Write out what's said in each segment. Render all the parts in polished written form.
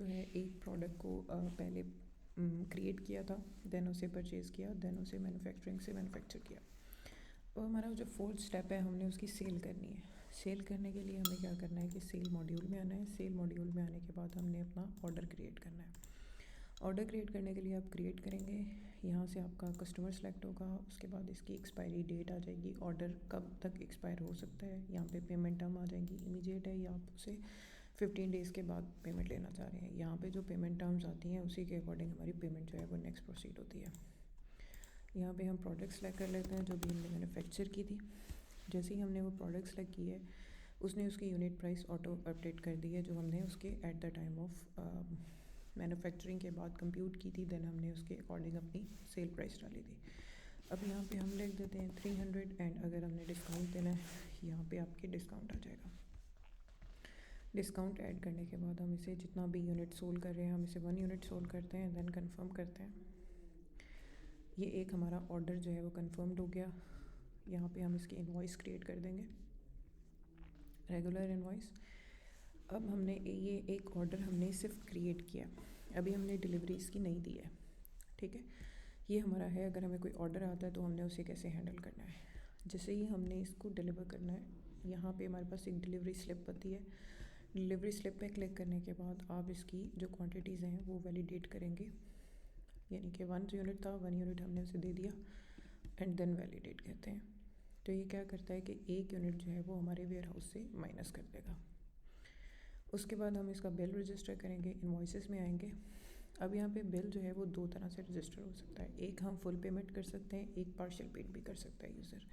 जो है एक प्रोडक्ट को पहले क्रिएट किया था, देन उसे परचेज़ किया, देन उसे मैन्युफैक्चरिंग से मैन्युफैक्चर किया। और हमारा जो फोर्थ स्टेप है, हमने उसकी सेल करनी है। सेल करने के लिए हमें क्या करना है कि सेल मॉड्यूल में आना है। सेल मॉड्यूल में आने के बाद हमने अपना ऑर्डर क्रिएट करना है। ऑर्डर क्रिएट करने के लिए आप क्रिएट करेंगे, यहाँ से आपका कस्टमर सेलेक्ट होगा, उसके बाद इसकी एक्सपायरी डेट आ जाएगी, ऑर्डर कब तक एक्सपायर हो सकता है, यहाँ पे पेमेंट टर्म आ जाएंगी, इमीडिएट है या आप उसे 15 डेज़ के बाद पेमेंट लेना चाह रहे हैं। यहाँ पे जो पेमेंट टर्म्स आती हैं उसी के अकॉर्डिंग हमारी पेमेंट जो है वो नेक्स्ट प्रोसीड होती है। यहाँ पे हम प्रोडक्ट सेलेक्ट कर लेते हैं जो भी हमने मैन्युफैक्चर की थी। जैसे ही हमने वो प्रोडक्ट सेलेक्ट की है, उसने उसकी यूनिट प्राइस ऑटो अपडेट कर दी है जो हमने उसके at the time of manufacturing के बाद कंप्यूट की थी। देन हमने उसके अकॉर्डिंग अपनी सेल प्राइस डाली थी। अब यहाँ पे हम लिख देते हैं 300 एंड अगर हमने डिस्काउंट देना है, यहाँ पे आपके डिस्काउंट आ जाएगा। डिस्काउंट ऐड करने के बाद हम इसे जितना भी यूनिट सोल्ड कर रहे हैं, हम इसे 1 यूनिट सोल्ड करते हैं, देन कंफर्म करते हैं। ये एक हमारा ऑर्डर जो है वो कंफर्म्ड हो गया। यहाँ पे हम इसकी इनवॉइस क्रिएट कर देंगे, रेगुलर इनवॉइस। अब हमने ये एक ऑर्डर हमने सिर्फ क्रिएट किया, अभी हमने डिलीवरी इसकी नहीं दी है, ठीक है। ये हमारा है, अगर हमें कोई ऑर्डर आता है तो हमने उसे कैसे हैंडल करना है। जैसे ही हमने इसको डिलीवर करना है, यहाँ पे हमारे पास एक डिलीवरी स्लिप आती है। डिलीवरी स्लिप पे क्लिक करने के बाद आप इसकी जो क्वांटिटीज़ हैं वो वैलिडेट करेंगे, यानी कि 1 यूनिट था, 1 यूनिट हमने उसे दे दिया एंड देन वैलिडेट कहते हैं। तो ये क्या करता है कि 1 यूनिट जो है वो हमारे वेयर हाउस से माइनस कर देगा। उसके बाद हम इसका बिल रजिस्टर करेंगे, इनवॉइसेस में आएंगे। अब यहाँ पे बिल जो है वो 2 तरह से रजिस्टर हो सकता है, एक हम फुल पेमेंट कर सकते हैं, एक पार्शियल पेड भी कर सकता है यूज़र।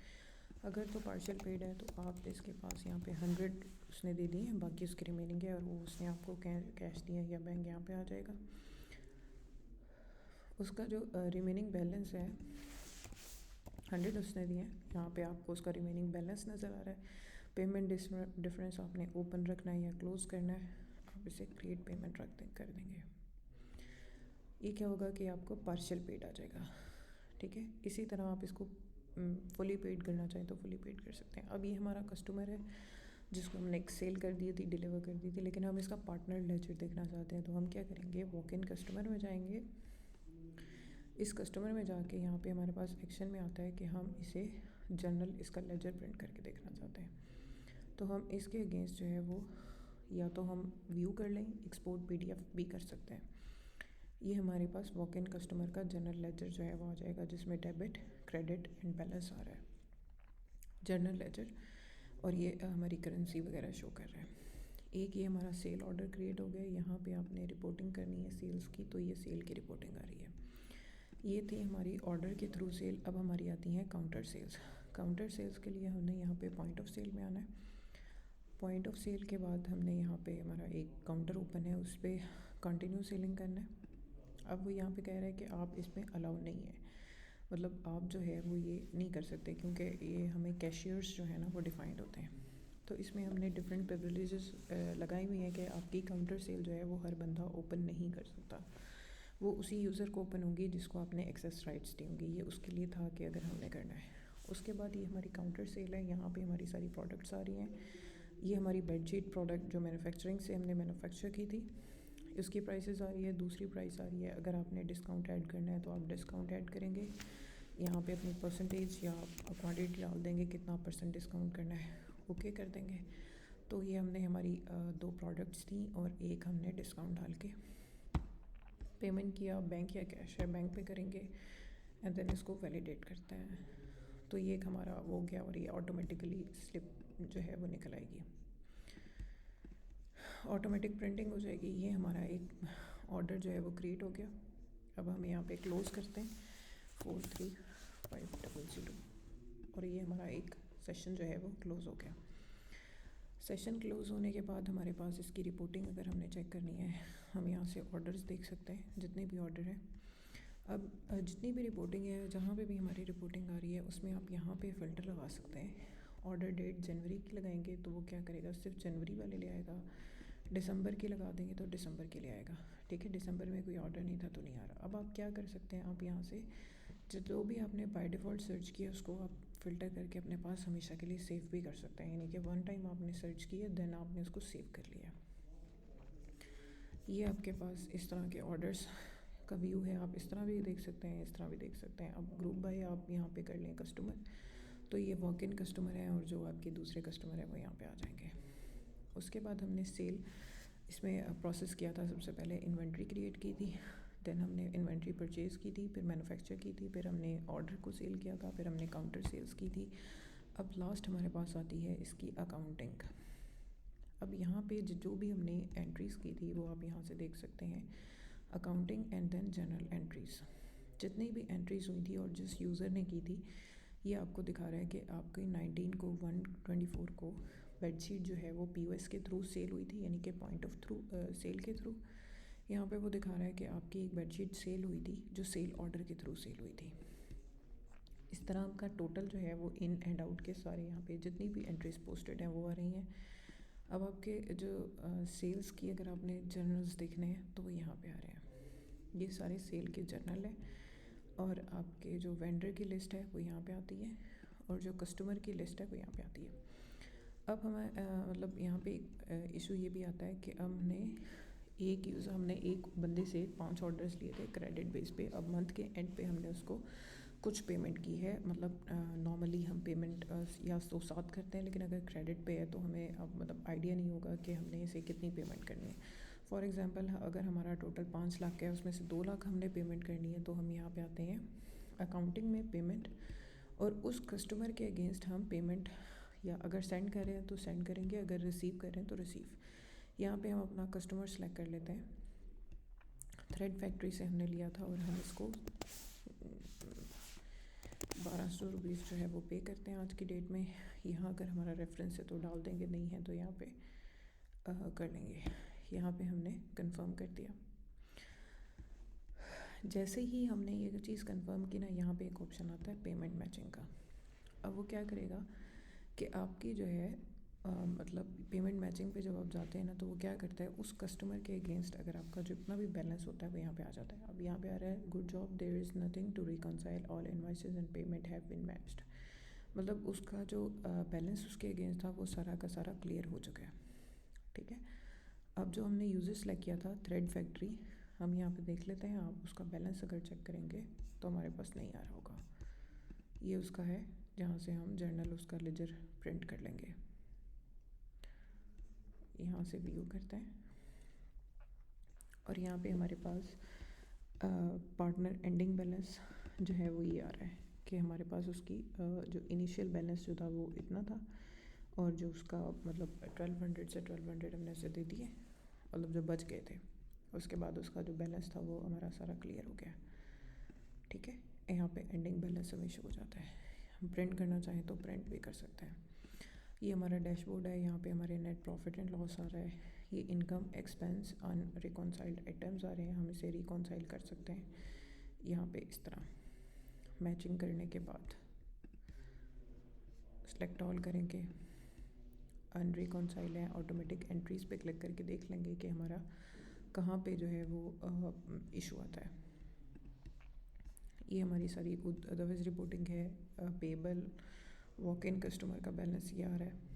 अगर तो पार्शियल पेड है तो आप इसके पास यहाँ पे 100 उसने दे दी है, बाकी उसकी रिमेनिंग है और वो उसने आपको कैश दिया या बैंक यहाँ पे आ जाएगा। उसका जो रिमेनिंग बैलेंस है 100 उसने दिए हैं, यहाँ पे आपको उसका रिमेनिंग बैलेंस नज़र आ रहा है। पेमेंट डिफरेंस आपने ओपन रखना है या क्लोज़ करना है, आप इसे क्रिएट पेमेंट कर देंगे। ये क्या होगा कि आपको पार्शियल पेड आ जाएगा, ठीक है। इसी तरह आप इसको फुली पेड करना चाहें तो फुली पेड कर सकते हैं। अब ये हमारा कस्टमर है जिसको हमने एक सेल कर दी थी, डिलीवर कर दी थी, लेकिन हम इसका पार्टनर लेजर देखना चाहते हैं। तो हम क्या करेंगे, वॉक इन कस्टमर में जाएंगे। इस कस्टमर में जाके यहाँ पे हमारे पास एक्शन में आता है कि हम इसे जनरल इसका लेजर प्रिंट करके देखना चाहते हैं। तो हम इसके अगेंस्ट जो है वो या तो हम व्यू कर लें, एक्सपोर्ट PDF भी कर सकते हैं। ये हमारे पास वॉक इन कस्टमर का जनरल लेजर जो है वो आ जाएगा, जिसमें डेबिट, क्रेडिट एंड बैलेंस आ रहा है, जनरल लेजर। और ये हमारी करेंसी वगैरह शो कर रहा है। एक ये हमारा सेल ऑर्डर क्रिएट हो गया, यहाँ पे आपने रिपोर्टिंग करनी है सेल्स की, तो ये सेल की रिपोर्टिंग आ रही है। ये थी हमारी ऑर्डर के थ्रू सेल। अब हमारी आती हैं काउंटर सेल्स। काउंटर सेल्स के लिए हमने यहाँ पे पॉइंट ऑफ सेल में आना है। पॉइंट ऑफ सेल के बाद हमने यहाँ पे हमारा एक काउंटर ओपन है, उस पर कंटिन्यू सेलिंग करना है। अब वो यहाँ पे कह रहा है कि आप इसमें अलाउ नहीं है, मतलब आप जो है वो ये नहीं कर सकते, क्योंकि ये हमें कैशियर्स जो है ना वो डिफाइंड होते हैं। तो इसमें हमने डिफरेंट प्रिविलेजेस लगाई हुई हैं कि आपकी काउंटर सेल जो है वो हर बंदा ओपन नहीं कर सकता, वो उसी यूज़र को ओपन होगी जिसको आपने एक्सेस राइट्स दी होंगी। ये उसके लिए था कि अगर हमने करना है। उसके बाद ये हमारी काउंटर सेल है, यहाँ पे हमारी सारी प्रोडक्ट्स आ रही हैं। ये हमारी बेडशीट प्रोडक्ट जो मैन्युफैक्चरिंग से हमने मैन्युफैक्चर की थी, उसकी प्राइसेस आ रही है, दूसरी प्राइस आ रही है। अगर आपने डिस्काउंट ऐड करना है तो आप डिस्काउंट ऐड करेंगे, यहाँ पे अपनी परसेंटेज या क्वांटिटी डाल देंगे, कितना % डिस्काउंट करना है, ओके कर देंगे। तो ये हमने हमारी 2 प्रोडक्ट्स थी और एक हमने डिस्काउंट डाल के पेमेंट किया। बैंक या कैश है, बैंक पे करेंगे एंड देन इसको वैलिडेट करते हैं। तो ये एक हमारा वो गया और ये ऑटोमेटिकली स्लिप जो है वो निकल आएगी, ऑटोमेटिक प्रिंटिंग हो जाएगी। ये हमारा एक ऑर्डर जो है वो क्रिएट हो गया। अब हम यहाँ पे क्लोज़ करते हैं 43500 और ये हमारा एक सेशन जो है वो क्लोज़ हो गया। सेशन क्लोज़ होने के बाद हमारे पास इसकी रिपोर्टिंग अगर हमने चेक करनी है, हम यहाँ से ऑर्डर्स देख सकते हैं, जितने भी ऑर्डर हैं। अब जितनी भी रिपोर्टिंग है, जहाँ पे भी हमारी रिपोर्टिंग आ रही है, उसमें आप यहाँ पे फ़िल्टर लगा सकते हैं। ऑर्डर डेट जनवरी की लगाएंगे तो वो क्या करेगा, सिर्फ जनवरी वाले ले आएगा। दिसंबर की लगा देंगे तो दिसंबर के लिए आएगा, ठीक है। दिसंबर में कोई ऑर्डर नहीं था तो नहीं आ रहा। अब आप क्या कर सकते हैं, आप यहाँ से जो भी आपने बाय डिफ़ॉल्ट सर्च किया उसको आप फ़िल्टर करके अपने पास हमेशा के लिए सेव भी कर सकते हैं, यानी कि 1 टाइम आपने सर्च किया देन आपने उसको सेव कर लिया। ये आपके पास इस तरह के ऑर्डर्स का व्यू है। आप इस तरह भी देख सकते हैं, इस तरह भी देख सकते हैं। अब ग्रुप बाय आप यहाँ पे कर लें कस्टमर, तो ये वॉक इन कस्टमर है और जो आपके दूसरे कस्टमर है वो यहाँ पे आ जाएंगे। उसके बाद हमने सेल इसमें प्रोसेस किया था। सबसे पहले इन्वेंट्री क्रिएट की थी, देन हमने इन्वेंट्री परचेज़ की थी, फिर मैन्युफैक्चर की थी, फिर हमने ऑर्डर को सेल किया था, फिर हमने काउंटर सेल्स की थी। अब लास्ट हमारे पास आती है इसकी अकाउंटिंग। अब यहाँ पे जो भी हमने एंट्रीज़ की थी वो आप यहाँ से देख सकते हैं, accounting and then general entries. जितनी भी एंट्रीज़ हुई थी और जिस यूज़र ने की थी, ये आपको दिखा रहा है कि आपकी 19 को 1/24 को बेडशीट जो है वो POS के थ्रू सेल हुई थी, यानी कि पॉइंट ऑफ थ्रू सेल के थ्रू। यहाँ पे वो दिखा रहा है कि आपकी एक बेडशीट सेल हुई थी जो सेल ऑर्डर के थ्रू सेल हुई थी। इस तरह आपका टोटल जो है वो इन एंड आउट के सारे यहाँ पे जितनी भी एंट्रीज पोस्टेड हैं वो आ रही हैं। अब आपके जो सेल्स की अगर आपने जर्नल्स देखने हैं तो वो यहाँ पे आ रहे हैं। ये सारे सेल के जर्नल हैं और आपके जो वेंडर की लिस्ट है वो यहाँ पे आती है और जो कस्टमर की लिस्ट है वो यहाँ पे आती है। अब हमें मतलब यहाँ पे इशू ये भी आता है कि हमने एक बंदे से 5 ऑर्डर्स लिए थे क्रेडिट बेस पे। अब मंथ के एंड पे हमने उसको कुछ पेमेंट की है। मतलब नॉर्मली हम पेमेंट या तो साथ करते हैं, लेकिन अगर क्रेडिट पे है तो हमें अब मतलब आइडिया नहीं होगा कि हमने इसे कितनी पेमेंट करनी है। फॉर एग्जांपल अगर हमारा टोटल 5 लाख का है, उसमें से 2 लाख हमने पेमेंट करनी है, तो हम यहाँ पे आते हैं अकाउंटिंग में पेमेंट, और उस कस्टमर के अगेंस्ट हम पेमेंट या अगर सेंड कर रहे हैं तो सेंड करेंगे, अगर रिसीव कर रहे हैं तो रिसीव। यहाँ पे हम अपना कस्टमर सेलेक्ट कर लेते हैं। थ्रेड फैक्ट्री से हमने लिया था और हम इसको 1200 रुपीज़ जो है वो पे करते हैं आज की डेट में। यहाँ अगर हमारा रेफरेंस है तो डाल देंगे, नहीं है तो यहाँ पे कर लेंगे। यहाँ पे हमने कंफर्म कर दिया। जैसे ही हमने ये चीज़ कंफर्म की ना, यहाँ पे एक ऑप्शन आता है पेमेंट मैचिंग का। अब वो क्या करेगा कि आपकी जो है मतलब पेमेंट मैचिंग पे जब आप जाते हैं ना, तो वो क्या करता है, उस कस्टमर के अगेंस्ट अगर आपका जितना भी बैलेंस होता है वो यहाँ पे आ जाता है। अब यहाँ पे आ रहा है good job, there is nothing to reconcile, all invoices and payment have been matched. मतलब उसका जो बैलेंस उसके अगेंस्ट था वो सारा का सारा क्लियर हो चुका है। ठीक है। अब जो हमने यूज़र सेलेक्ट किया था थ्रेड फैक्ट्री, हम यहाँ पे देख लेते हैं। आप उसका बैलेंस अगर चेक करेंगे तो हमारे पास नहीं आ रहा होगा। ये उसका है जहाँ से हम जर्नल उसका लेजर प्रिंट कर लेंगे। यहाँ से व्यू करते हैं और यहाँ पे हमारे पास पार्टनर एंडिंग बैलेंस जो है वो ये आ रहा है कि हमारे पास उसकी जो इनिशियल बैलेंस जो था वो इतना था, और जो उसका मतलब 1200 से 1200 हमने उसे दे दिए, मतलब जो बच गए थे। उसके बाद उसका जो बैलेंस था वो हमारा सारा क्लियर हो गया। ठीक है। यहाँ पे एंडिंग बैलेंस हमें शो हो जाता है। हम प्रिंट करना चाहें तो प्रिंट भी कर सकते हैं। ये हमारा डैशबोर्ड है। यहाँ पे हमारे नेट प्रॉफिट एंड लॉस आ रहा है। ये इनकम एक्सपेंस अनरिकॉन्साइल्ड आइटम्स आ रहे हैं, हम इसे रिकॉन्साइल कर सकते हैं यहाँ पे इस तरह। मैचिंग करने के बाद सेलेक्ट ऑल करेंगे, अनरिकॉन्साइल है, ऑटोमेटिक एंट्रीज़ पे क्लिक करके देख लेंगे कि हमारा कहाँ पे जो है वो इशू आता है। ये हमारी सारी अदरवाइज रिपोर्टिंग है। पेबल वॉक इन कस्टमर का बैलेंस ये आ रहा है।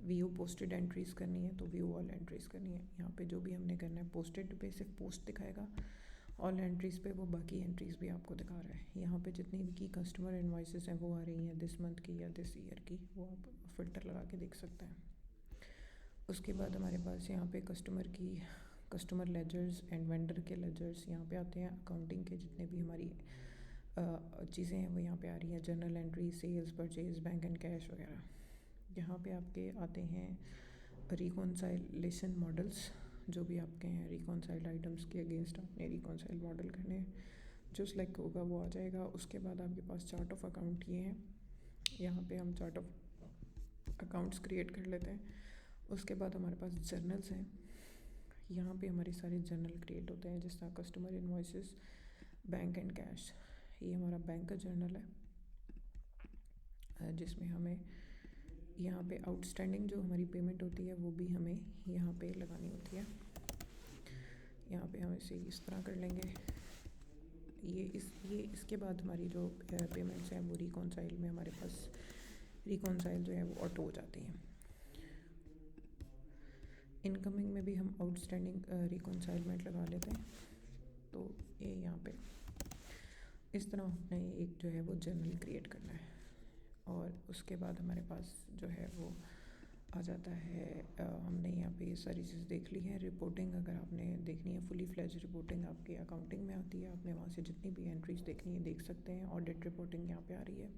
व्यू पोस्टेड एंट्रीज़ करनी है तो व्यू ऑल एंट्रीज़ करनी है। यहाँ पे जो भी हमने करना है पोस्टेड पे सिर्फ पोस्ट दिखाएगा, ऑल एंट्रीज़ पे वो बाकी एंट्रीज़ भी आपको दिखा रहा है। यहाँ पे जितनी भी की कस्टमर इनवॉइसेस हैं वो आ रही हैं दिस मंथ की या दिस ईयर की, वो आप फ़िल्टर लगा के देख सकते हैं। उसके बाद हमारे पास यहाँ पे कस्टमर लेजर्स एंड वेंडर के लेजर्स यहाँ पे आते हैं। अकाउंटिंग के जितने भी हमारी चीज़ें हैं वो यहाँ पे आ रही हैं, journal entry, sales, purchase, bank and cash वगैरह। यहाँ पे आपके आते हैं रिकॉन्साइलेशन मॉडल्स, जो भी आपके हैं रिकॉन्साइल्ड आइटम्स के अगेंस्ट आपने रिकॉन्साइल मॉडल करने हैं, जो सिलेक्ट होगा वो आ जाएगा। उसके बाद आपके पास चार्ट ऑफ अकाउंट ये हैं। यहाँ पे हम चार्ट ऑफ अकाउंट्स क्रिएट कर लेते हैं। उसके बाद हमारे पास जर्नल्स हैं। यहाँ पे हमारे सारे जर्नल क्रिएट होते हैं, जिस तरह customer invoices, bank and cash. ये हमारा बैंक का जर्नल है जिसमें हमें यहाँ पे आउटस्टैंडिंग जो हमारी पेमेंट होती है वो भी हमें यहाँ पे लगानी होती है। यहाँ पे हम इसे इस तरह कर लेंगे। ये इसके बाद हमारी जो पेमेंट्स हैं वो रिकॉन्साइल में हमारे पास रिकॉन्साइल जो है वो ऑटो हो जाती हैं। इनकमिंग में भी हम आउटस्टैंडिंग रिकॉन्साइलमेंट लगा लेते हैं। तो ये यहाँ पे इस तरह अपने एक जो है वो जर्नल क्रिएट करना है, और उसके बाद हमारे पास जो है वो आ जाता है। हमने यहाँ पे ये सारी चीज़ देख ली है। रिपोर्टिंग अगर आपने देखनी है, फुली फ्लेज रिपोर्टिंग आपकी अकाउंटिंग में आती है, आपने वहाँ से जितनी भी एंट्रीज देखनी है देख सकते हैं। ऑडिट रिपोर्टिंग यहाँ पे आ रही है।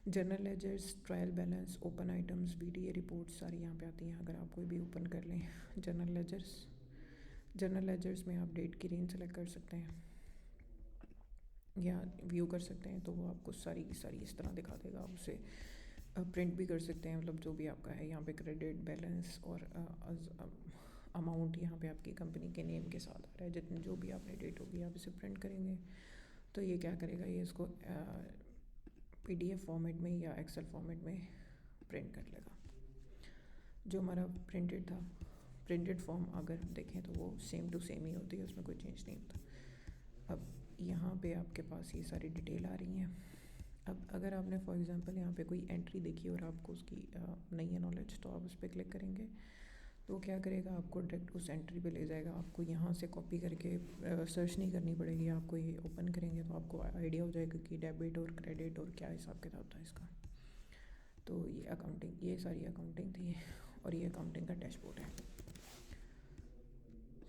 Journal ledgers, trial balance, open items, BDA report सारी यहाँ पे आती हैं। अगर आप कोई भी ओपन कर लें जर्नल लेजर्स में आप डेट की रेंज सेलेक्ट कर सकते हैं या व्यू कर सकते हैं, तो वो आपको सारी की सारी इस तरह दिखा देगा। आप उसे प्रिंट भी कर सकते हैं, मतलब जो भी आपका है यहाँ पे क्रेडिट बैलेंस और अमाउंट यहाँ पे आपकी कंपनी के नेम के साथ आ रहा है। जितनी जो भी आपने डेट होगी आप इसे प्रिंट करेंगे तो ये क्या करेगा, ये इसको पीडीएफ फॉर्मेट में या एक्सेल फॉर्मेट में प्रिंट कर लेगा। जो हमारा प्रिंटेड फॉर्म अगर देखें तो वो सेम टू सेम ही होती है, उसमें कोई चेंज नहीं होता। अब यहाँ पे आपके पास ये सारी डिटेल आ रही हैं। अब अगर आपने फॉर एग्जांपल यहाँ पे कोई एंट्री देखी और आपको उसकी नहीं है नॉलेज, तो आप उस पर क्लिक करेंगे तो क्या करेगा, आपको डायरेक्ट उस एंट्री पे ले जाएगा। आपको यहाँ से कॉपी करके सर्च नहीं करनी पड़ेगी। आपको ये ओपन करेंगे तो आपको आइडिया हो जाएगा कि डेबिट और क्रेडिट और क्या हिसाब किताब था इसका। तो ये सारी अकाउंटिंग थी और ये अकाउंटिंग का डैशबोर्ड है।